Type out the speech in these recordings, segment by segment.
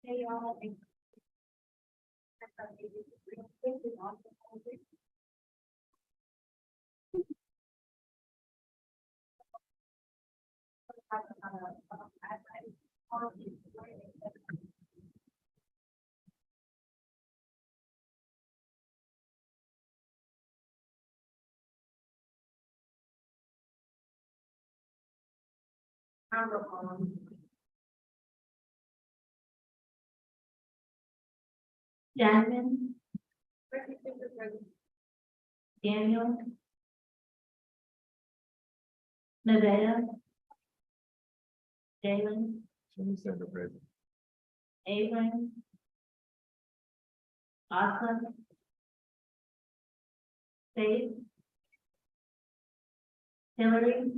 Hey, y'all. Jasmine. Daniel. Nevada. Jalen. Center present. Abram. Austin. Faith. Hillary.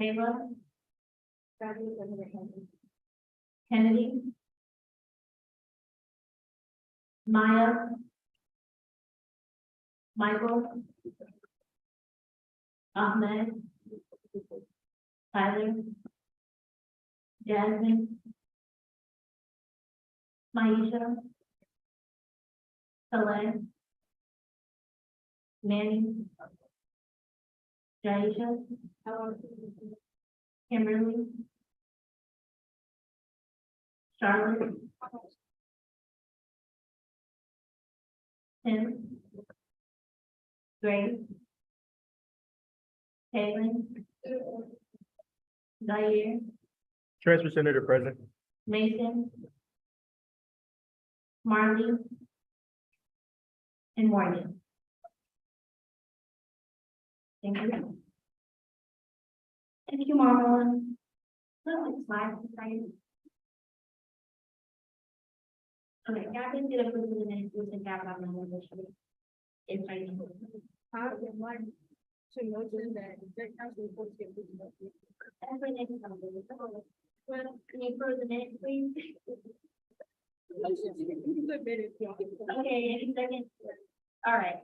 Kayla. Kennedy. Maya. Michael. Ahmed. Tyler. Jasmine. Maisha. Helen. Manny. Jaisha. Kimberly. Charlotte. Tim. Grace. Kaylin. Zaire. Transfer Senator present. Mason. Marley. And Morgan. Thank you. Thank you, Marlon. Okay, Gavin did approve the minutes with the Gavin on the motion. It's right. I would like to motion that the council reports get approved. Everything is on the list. Well, can you approve the minutes, please? Okay, any second? All right.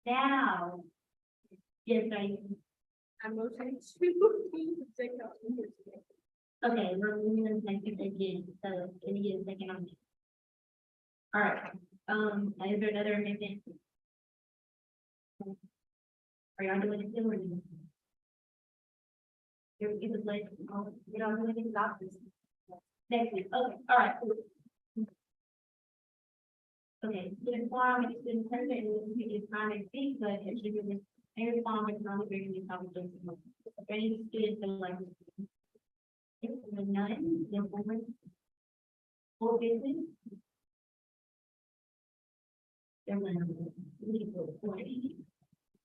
Now. Yes, I motion to approve the council reports. okay, we're moving on to next again, so can you get a second on this? All right, is there another amendment? Are y'all doing it still or no? It was like, you know, I'm doing about this. Next week, okay, all right. Okay, student forum, and student present, and we can time and speak, but it should be this, every forum is not very good conversation. Any students that would like to speak? If there's none, then over. Full business.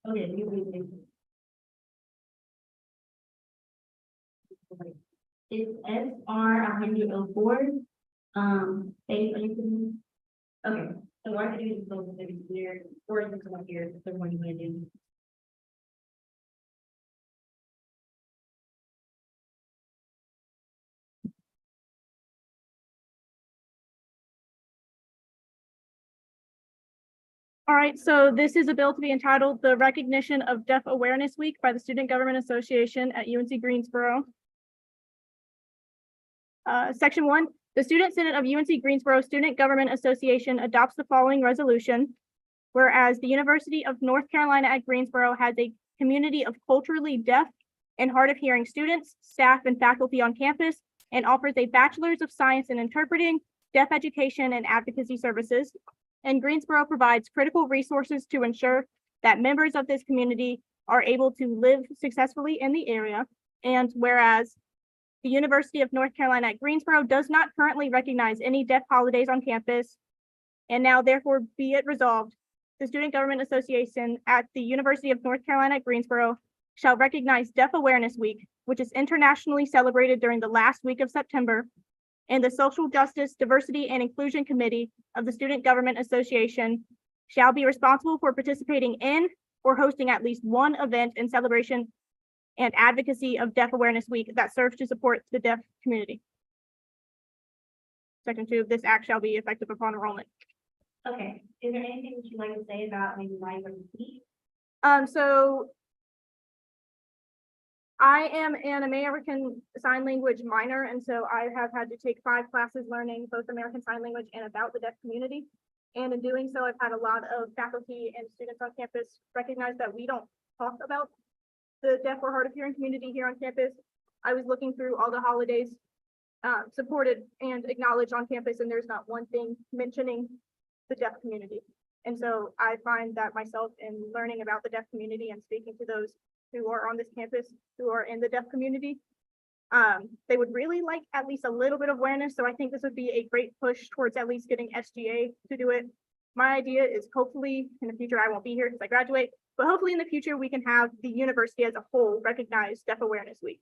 Okay, you read it. It's SR 104, page 22. Okay, so what I do is go to the clear, or is it come up here, so what do you want to do? All right, so this is a bill to be entitled the Recognition of Deaf Awareness Week by the Student Government Association at UNC Greensboro. Section 1, the Student Senate of UNC Greensboro Student Government Association adopts the following resolution. Whereas the University of North Carolina at Greensboro has a community of culturally deaf and hard of hearing students, staff, and faculty on campus, and offers a Bachelor's of Science in Interpreting, Deaf Education, and Advocacy Services. And Greensboro provides critical resources to ensure that members of this community are able to live successfully in the area. And whereas the University of North Carolina at Greensboro does not currently recognize any deaf holidays on campus, and now therefore be it resolved, the Student Government Association at the University of North Carolina at Greensboro shall recognize Deaf Awareness Week, which is internationally celebrated during the last week of September, and the Social Justice, Diversity, and Inclusion Committee of the Student Government Association shall be responsible for participating in or hosting at least one event in celebration and advocacy of Deaf Awareness Week that serves to support the deaf community. Section 2, this act shall be effective upon enrollment. Okay, is there anything that you'd like to say about maybe why you're speak? So I am an American Sign Language minor, and so I have had to take 5 classes learning both American Sign Language and about the deaf community. And in doing so, I've had a lot of faculty and students on campus recognize that we don't talk about the deaf or hard of hearing community here on campus. I was looking through all the holidays supported and acknowledged on campus, and there's not one thing mentioning the deaf community. And so I find that myself in learning about the deaf community and speaking to those who are on this campus, who are in the deaf community, they would really like at least a little bit of awareness. So I think this would be a great push towards at least getting SGA to do it. My idea is hopefully in the future, I won't be here because I graduate, but hopefully in the future, we can have the university as a whole recognize Deaf Awareness Week.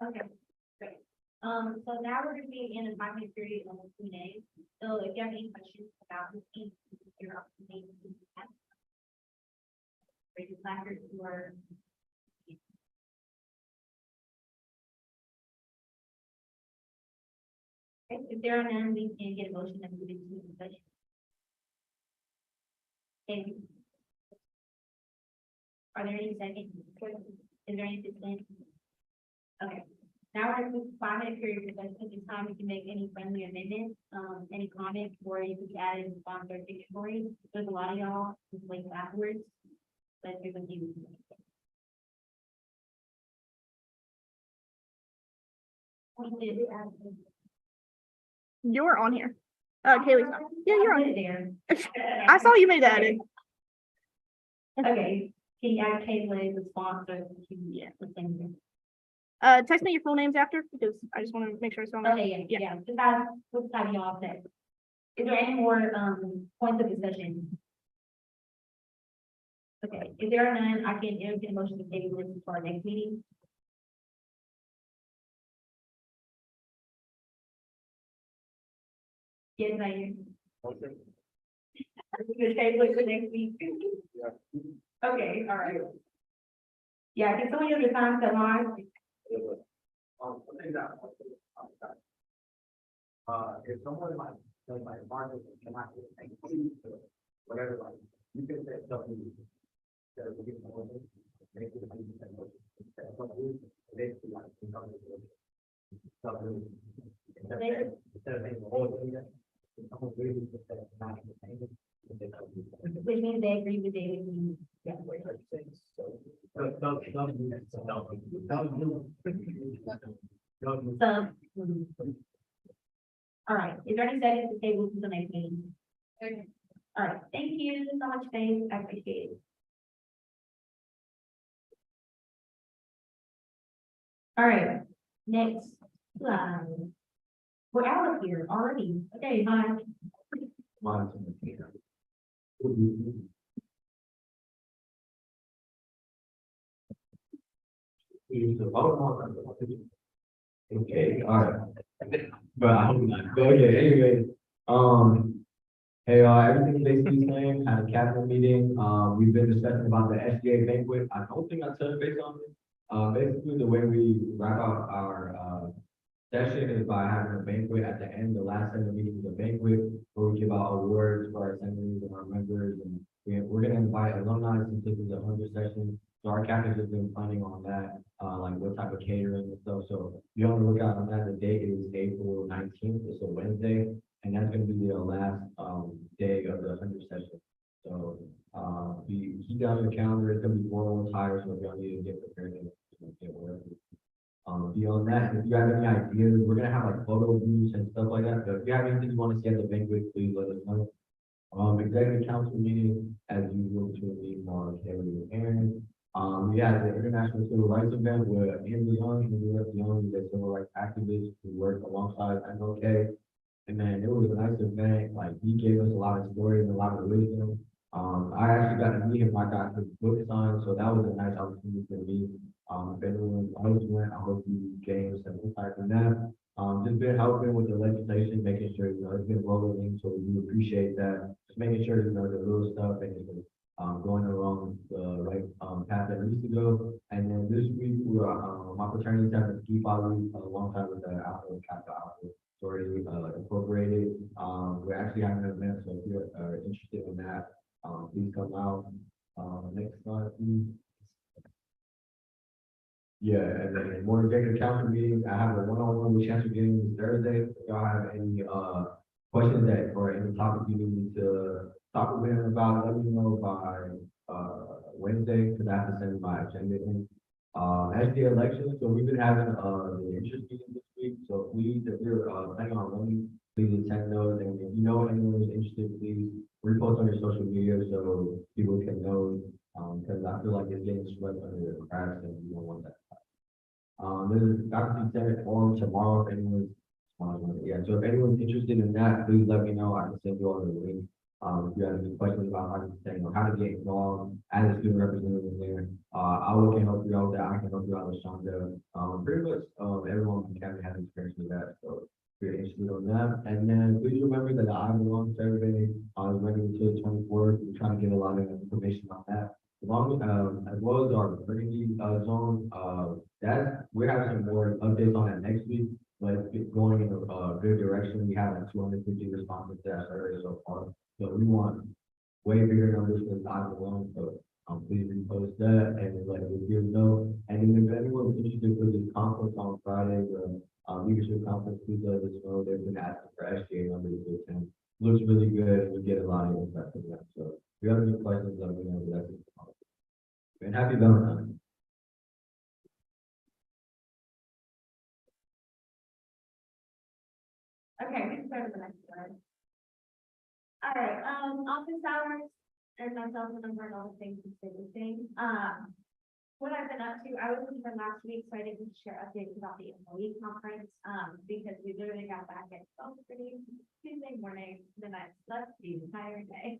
Okay, great. So now we're gonna be in a 5-minute period of Q&A. So if you have any questions about this, you're up to date. Raise your placard or. Okay, if there are none, we can get a motion and move into the session. Okay. Are there any seconds? Is there any discussion? Okay, now we're gonna move to 5-minute period, because at this time we can make any friendly amendments, any comments, or you can add in sponsor dictionary. There's a lot of y'all who's late afterwards, but you're gonna do. You're on here. Kaylee's not. Yeah, you're on. There. I saw you made that edit. Okay, can you add Caitlin as a sponsor to, the thing? Text me your full names after, because I just want to make sure it's on. Okay, yeah, just have, let's have y'all set. Is there any more, points of discussion? Okay, if there are none, I can entertain a motion to table this for our next meeting. Yes, I am. Motion. You're tabling for next week? Okay, all right. Yeah, can someone use the time to line? If someone like Marcus cannot get whatever, like, you can say something. That will give them a motion, make it a motion. Basically, like, something. Instead of making a whole thing, someone really just said it's not the same. Which means they agree with David. Yeah. So. All right, is there any seconds to table to the next meeting? Okay. All right, thank you so much, Faith, I appreciate it. All right, next slide. We're out of here already. Okay, bye. Okay, all right. But I hope not. But okay, anyway, hey, everything's basically the same. Had a cabinet meeting. We've been discussing about the SGA banquet. I don't think I touched base on it. Basically the way we wrap up our session is by having a banquet at the end. The last set of meetings is a banquet where we give out awards for our assemblies and our members, and we're gonna invite alumni since this is a 100 session. So our cabinet has been planning on that, like what type of catering and stuff. So be on the lookout on that. The date is April 19th. It's a Wednesday, and that's gonna be the last day of the 100 session. So keep down your calendar. It's gonna be 401 tires, so if y'all need to get prepared and get whatever. Beyond that, if you have any ideas, we're gonna have like photo booths and stuff like that. So if you have anything you want to see at the banquet, please let us know. Executive council meeting, as usual, between me, Mark, Kelly, and Aaron. We had the International Civil Rights event where Andrew Young, the civil rights activist who worked alongside MLK. And man, it was a nice event. Like, he gave us a lot of stories and a lot of wisdom. I actually got to meet him. I got his book signed, so that was a nice opportunity for me. If anyone else went, I hope you gained some insight from that. Just been helping with the legislation, making sure, it's been rolling, so we appreciate that. Just making sure, the little stuff and going along the right path that needs to go. And then this week, my fraternity's having a ski week alongside with the Alpha Kappa Alpha Story Incorporated. We're actually having an event, so if you're interested in that, please come out. Next slide, please. Yeah, and then more executive council meetings, I have a one-on-one with Chancellor Giddings this Thursday. If y'all have any, questions that, or any topics you need me to talk with him about, let me know by, Wednesday, because I have to send my agenda in. As the election, so we've been having, the interest meeting this week, so please, if you're, planning on running, please attend those, and if you know anyone who's interested, please repost on your social media so people can know, because I feel like it's getting swept under the cracks, and we don't want that. There's a faculty senate forum tomorrow, if anyone's, so if anyone's interested in that, please let me know, I can send you all the link. If you have any questions about how to get involved as a student representative there, I can help you out with that, I can help you out with Shonda. Pretty much, everyone in the county has experience with that, so if you're interested on that. And then please remember that the I Belong survey, is running until the 24th, we're trying to get a lot of information on that. As well as our maternity, zone, that, we're having some more updates on that next week, but it's going in a, good direction. We have like 250 responses to that survey so far. So we want way bigger numbers for the I Belong, so, please repost that and let the peers know. And then if anyone is interested for this conference on Friday, the, leadership conference, please let us know. They've been asking for SGA numbers to attend. Looks really good, and we get a lot of insight from that. So if you have any questions, let me know. That's it. And happy Valentine's. Okay, we can go to the next slide. All right, office hours, and myself and number and all the things and say the same. What I've been up to, I was in here last week, so I didn't share updates about the employee conference, because we literally got back at 12:30 Tuesday morning, then I slept the entire day.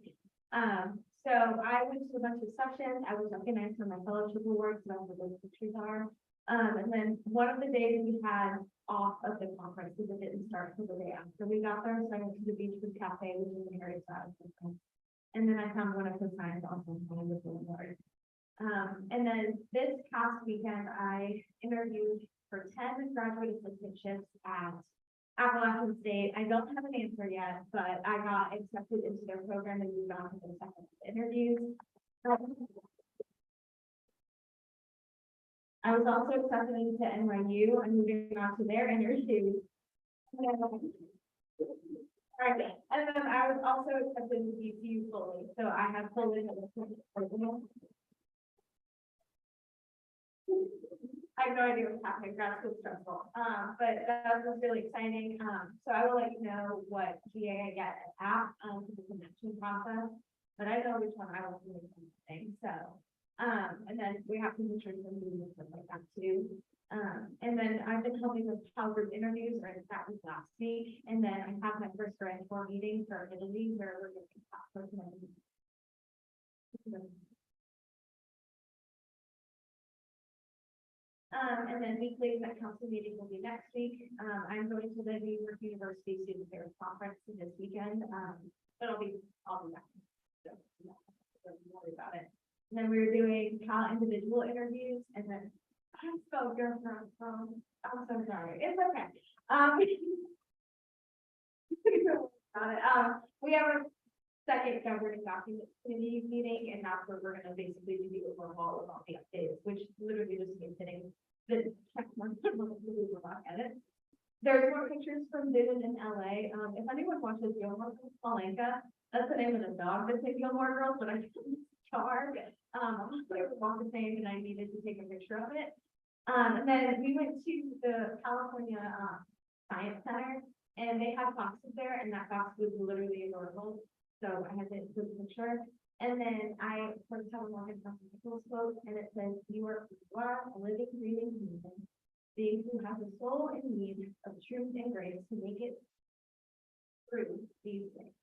So I went to a bunch of sessions, I was recognized for my fellowship awards, so what those pictures are. And then one of the days we had off of the conference, because it didn't start until the day after we got there, so I went to the Beachwood Cafe, which is in Harry's house. And then I found one of the signs on the award. And then this past weekend, I interviewed for 10 graduate assistantships at Appalachian State. I don't have an answer yet, but I got accepted into their program and moved on to the second interviews. I was also accepted into NYU and moving on to their interviews. Right, and then I was also accepted into DCU fully, so I have full in the I have no idea what's happening, grad school stressful, but that was really exciting, so I will let you know what GA I get at, for the connection process, but I know which one I will do something, so, and then we have to make sure some meetings and stuff like that too. And then I've been helping with Calvert interviews, right, that was last week, and then I have my first grad tour meeting for Italy, where we're going to talk personally. And then weekly, that council meeting will be next week. I'm going to the New York University Student Affairs Conference this weekend, but I'll be back. So, don't worry about it. And then we're doing individual interviews, and then I'm so good from, I'm so sorry. It's okay. We have a second governing document committee meeting, and that's where we're gonna basically do the overhaul of all the updates, which literally just means hitting the check mark. There's more pictures from Vision in LA. If anyone watches Gilmore Girls, Palenka, that's the name of the dog that's in Gilmore Girls, but I couldn't star. I walked the same and I needed to take a picture of it. And then we went to the California Science Center, and they have boxes there, and that box was literally adorable. So I had to put a picture. And then I first have a Morgan Nichols quote, and it says, you are a living, breathing human being who has a soul in need of truth and grace to make it through these things.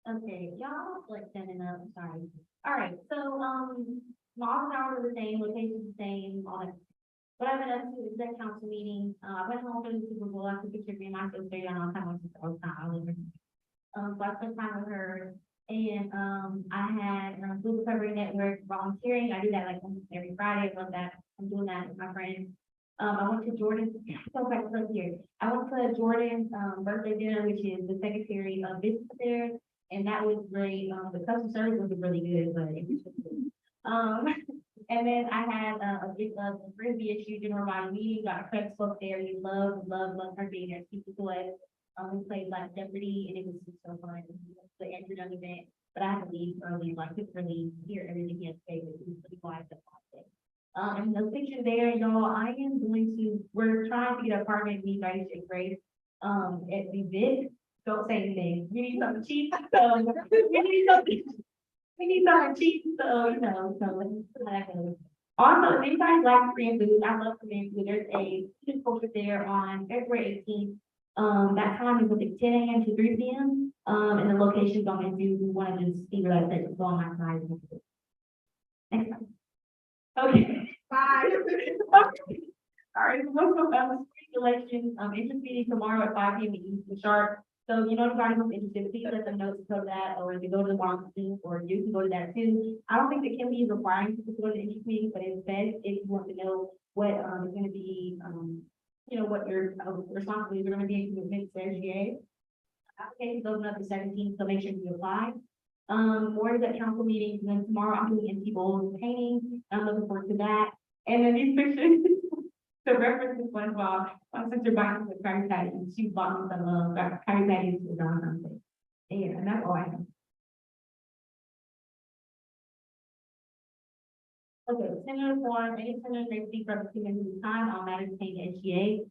Okay, y'all, like setting up, sorry. All right, so, laws and hours are the same, location's the same, all that. But I've been up to the exec council meeting, I went home for the Super Bowl, I took a picture of me and my sister, y'all know, time I was not, I live in. So I spent time with her, and, I had, Food Recovery Network volunteering, I do that like almost every Friday, I love that, I'm doing that with my friends. I went to Jordan's, so back from here, I went to Jordan's, birthday dinner, which is the Secretary of Business Affairs. and that was great. The customer service was really good, but um, and then I had a big frisbee issue general body meeting. Dr. Craig spoke there. He loved her being there. Speaking to us. We played Black Jeopardy, and it was just so fun. The Andrew Young event, but I had to leave early, like just really hear everything he had to say. But it was pretty quiet the whole day. And the picture there, y'all, we're trying to get an apartment, me, guys, and Grace, at the Vic. Don't say anything. We need something cheap, so we need something cheap, so, you know, so. Also, if anybody likes Korean food, I love Korean food. There's a food court there on February 18th. That time is like 10 a.m. to 3 p.m. And the location's on if you want to just see where that's at, go on my side. Next time. Okay. Bye. All right, we'll go about the election, interest meeting tomorrow at 5 p.m. Eastern sharp. So, you know, anybody who's interested, please let them know to go to that, or if you go to the wrong thing, or you can go to that too. I don't think the Kimberly is requiring people to go to the interest meeting, but it's best if you want to know what, is gonna be, you know, what your responsibilities are gonna be in commitment to SGA. Applications open up the 17th, so make sure you apply. More of the council meetings, and then tomorrow I'm doing empty bowls and painting. I'm looking forward to that. And then these pictures, the reference is SpongeBob. My sister bought me the Krabby Patty, and she bought me some Krabby Patties for Valentine's Day. Yeah, and that's all I have. Okay, similar form, any similar may speak for up to 2 minutes of time on matters pertaining to SGA.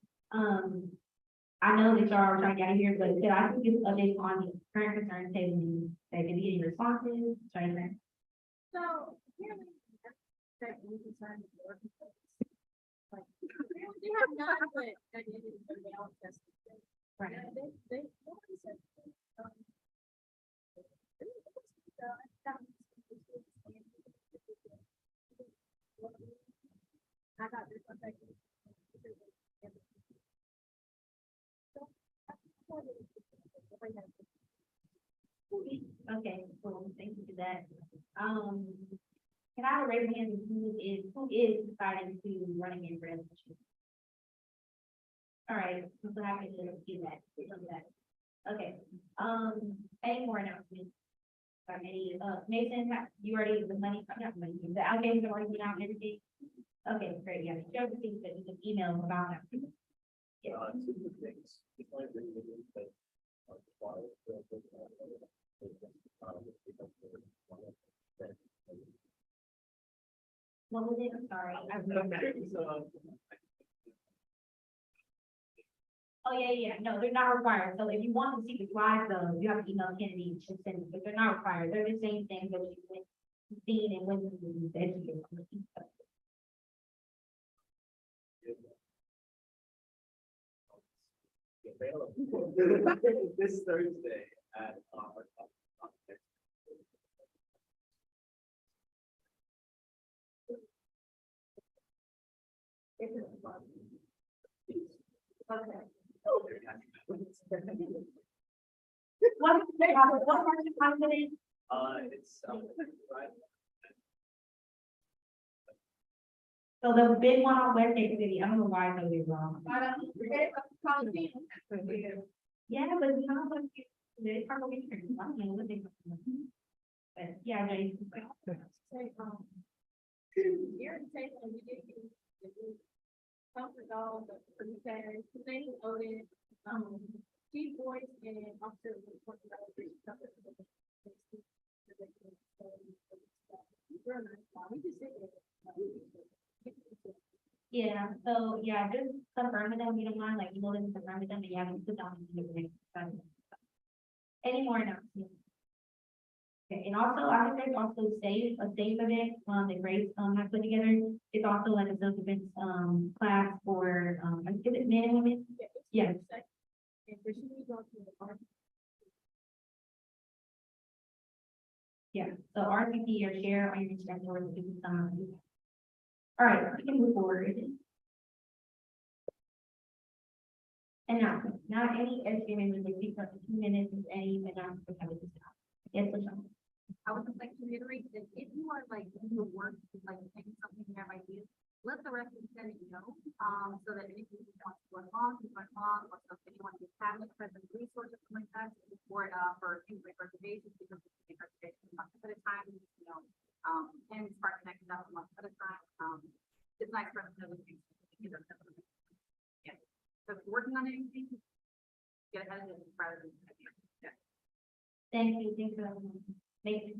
I know that y'all are trying to get out of here, but did I think this update on the current concerns table, that can be any responses, sorry, ma'am. So, really, that we concerned with work. Like, they have not, but that it is a balance test. Right. They already said, I got this one. Okay, cool, thank you for that. Can I have a raise hand who is deciding to run again for election? All right, I'm so happy to see that. Okay, any more announcements? Any, Mason, you already, the money, not money, the allocations are already been out and everything? Okay, great, yeah, you have things that you can email about that. Yeah. Two things. What was it? I'm sorry. Oh, yeah, no, they're not required. So if you want to see the slides, though, you have to email Kennedy, she'll send it, but they're not required. They're the same thing that you've seen and when you educate. This Thursday at What are you confident? it's right. So the big one on West Cape City, I don't know why I told you wrong. Yeah, but you know, like, they probably, I don't know what they. But, yeah, they. Say, you're saying, we did comfort all the prepared, they voted, Chief Boyce and Officer. We just sit there. Yeah, so, yeah, just confirm with them, you don't mind, like, email them, confirm with them, and yeah, we put down. Any more announcements? Okay, and also, I think there's also a safe event, that Grace, has put together. It's also like a self-defense, class for, is it men and women? Yes. And for sure, we go to the park. Yeah, so RCP or share on your Instagram story to do some. All right, we can move forward. And now any SG members will speak for 2 minutes, if any announcements have this time. Yes, Michelle. I would just like to reiterate that if you are like in the work, like taking something you have ideas, let the rest of the Senate know, so that anything you want to go on, or something you want to establish present resources, something like that, to support, for things like reservations, because we can make reservations a month at a time, you know, and start connecting up a month at a time. It's nice for us to know the things. Yeah, so if you're working on anything, get ahead of it rather than. Yeah. Thank you, Mason.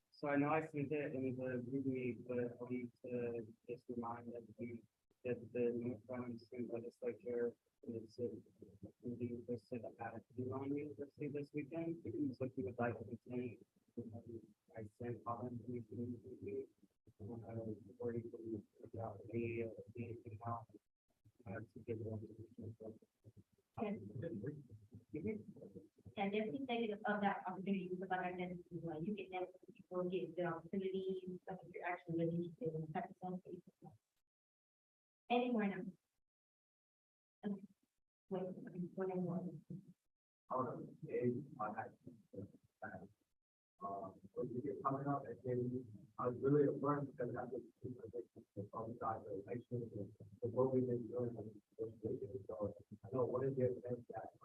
So I know I sent it in the movie, but I need to just remind everybody that the North Carolina State Legislature is being listed at Elon University this weekend. So if you would like to attend, I sent all information to you. Or you can reach out to me or anything else to get more information. And definitely take it of that opportunity, because like I said, you get that, people get the opportunity, stuff if you're actually really interested in the type of stuff. Anywhere now. Okay. Wait, whatever. Coming up, and I was really affirmed because I was on the side of the election, and what we've been doing. So I know what is the event that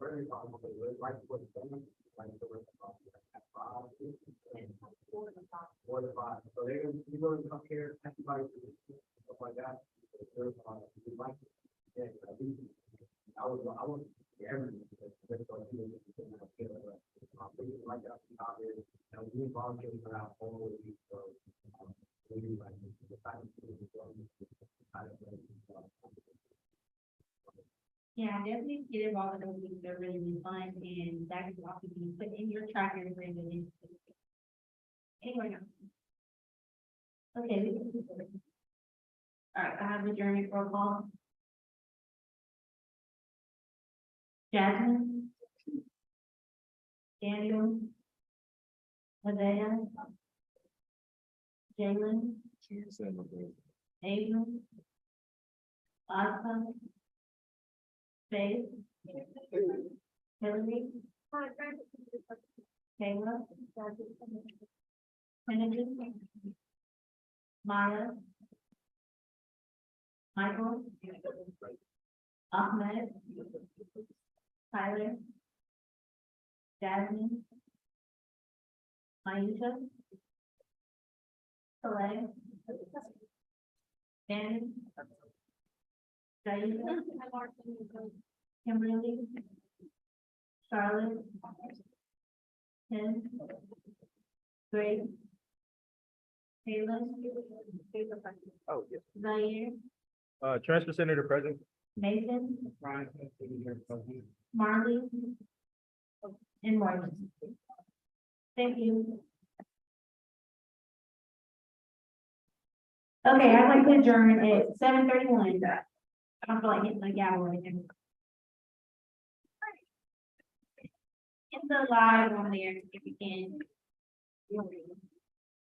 very possible, right before the summer, right before the at 5, 4 to 5. So they're gonna, people are gonna come here, everybody, stuff like that. We like it. Yeah, I was everything. Like that, out there, we volunteer for our whole week, so we like the fact Yeah, definitely get involved in those things, they're really fun, and that can also be put in your tracker and bring it in. Anyway, no. Okay. we can do it. All right, I have adjournment roll call. Jasmine. Daniel. Isaiah. Jalen. Abram. Asa. Faith. Hillary. Kayla. Kennedy. Maya. Michael. Ahmed. Tyler. Jasmine. Maisha. Soleil. Ben. Diana. Kimberly. Charlotte. Ken. Grace. Taylor. Oh, yes. Zaire. Transfer Senator present. Mason. Brian, here present. Marley. And Morgan. Thank you. Okay, I'd like to adjourn at 7:31. I don't feel like hitting the gavel right now. It's the live on there if you can.